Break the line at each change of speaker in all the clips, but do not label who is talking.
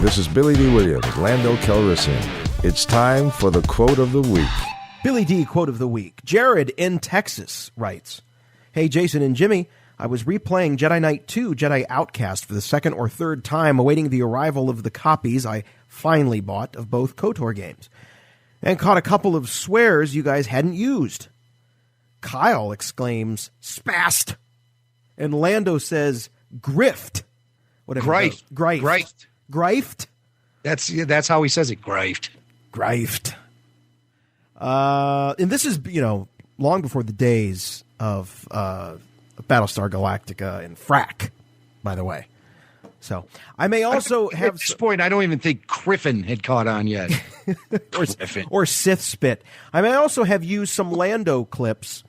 This is Billy Dee Williams, Lando Calrissian. It's time for the quote of the week.
Billy Dee Quote of the week. Jared in Texas writes, "Hey, Jason and Jimmy, I was replaying Jedi Knight II, Jedi Outcast for the second or third time, awaiting the arrival of the copies I finally bought of both KOTOR games, and caught a couple of swears you guys hadn't used. Kyle exclaims, spast, and Lando says, grift.
Grift.
Grift. Grift?
That's how he says it. Grift.
Grift. And this is, long before the days of Battlestar Galactica and Frack, by the way. So I may also have...
At this point, I don't even think Griffin had caught on yet.
or Sith Spit. I may also have used some Lando clips,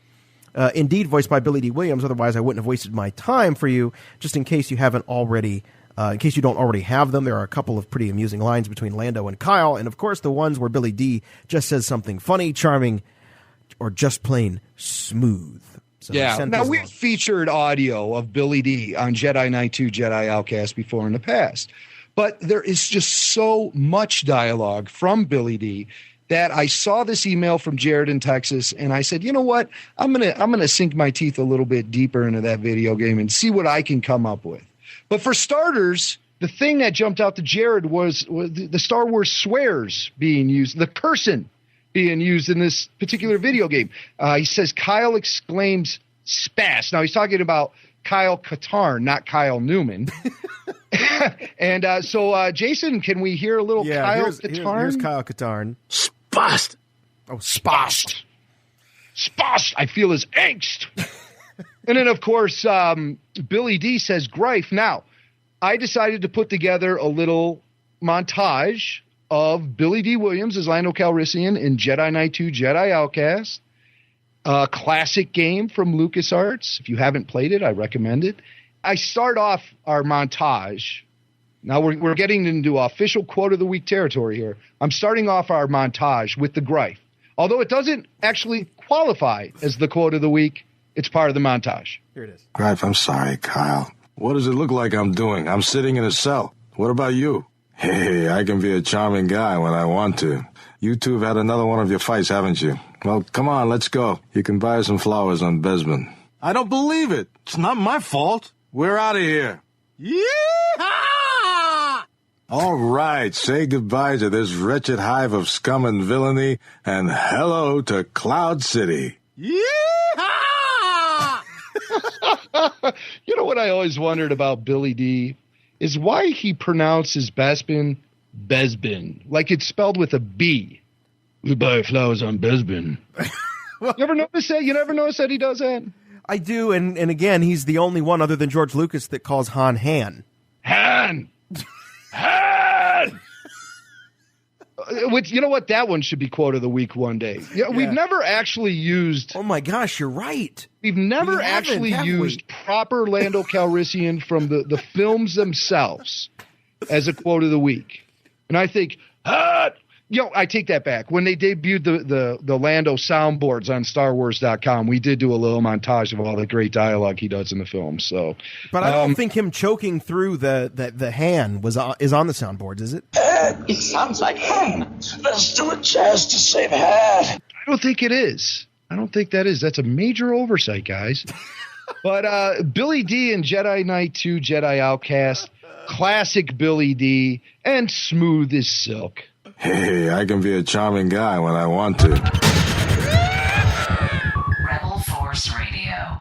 indeed voiced by Billy Dee Williams, otherwise I wouldn't have wasted my time for you, just in case you haven't already... in case you don't already have them, there are a couple of pretty amusing lines between Lando and Kyle, and of course the ones where Billy Dee just says something funny, charming, or just plain smooth. So
yeah, now we've featured audio of Billy Dee on Jedi Knight II, Jedi Outcast before in the past, but there is just so much dialogue from Billy Dee that I saw this email from Jared in Texas, and I said, you know what, I'm gonna sink my teeth a little bit deeper into that video game and see what I can come up with. But for starters, the thing that jumped out to Jared was the Star Wars swears being used, the cursing being used in this particular video game. He says, Kyle exclaims, spast. Now, he's talking about Kyle Katarn, not Kyle Newman. And so, Jason, can we hear a little Kyle Katarn?
Here's Kyle Katarn.
Spast.
Oh, spast.
Spast. I feel his angst. And then, of course, Billy Dee says, grife. Now, I decided to put together a little montage of Billy Dee Williams as Lando Calrissian in Jedi Knight II, Jedi Outcast, a classic game from LucasArts. If you haven't played it, I recommend it. I start off our montage. Now, we're getting into official quote of the week territory here. I'm starting off our montage with the grife. Although it doesn't actually qualify as the quote of the week, it's part of the montage.
Here it is.
Grife, I'm sorry, Kyle. What does it look like I'm doing? I'm sitting in a cell. What about you? Hey, I can be a charming guy when I want to. You two have had another one of your fights, haven't you? Well, come on, let's go. You can buy some flowers on Besman. I don't believe it. It's not my fault. We're out of here. Yee-haw! All right, say goodbye to this wretched hive of scum and villainy, and hello to Cloud City. Yee-haw!
You know what I always wondered about Billy Dee is why he pronounces Bespin Besbin, like it's spelled with a B. We buy flowers on Besbin. You ever notice that? You never notice that he does that?
I do, and again, he's the only one other than George Lucas that calls Han Han.
Han! Han! Which, you know what? That one should be quote of the week one day. Yeah, we've never actually used...
Oh, my gosh, you're right.
We've never actually used proper Lando Calrissian from the films themselves as a quote of the week. And I think, I take that back. When they debuted the Lando soundboards on StarWars.com, we did do a little montage of all the great dialogue he does in the film. So,
but I don't think him choking through the hand is on the soundboards, is it?
It sounds like Han. Let's do a chance to save Han.
I don't think it is. I don't think that is. That's a major oversight, guys. But Billy Dee and Jedi Knight II, Jedi Outcast, classic Billy Dee, and smooth as silk.
Hey, I can be a charming guy when I want to.
Rebel Force Radio.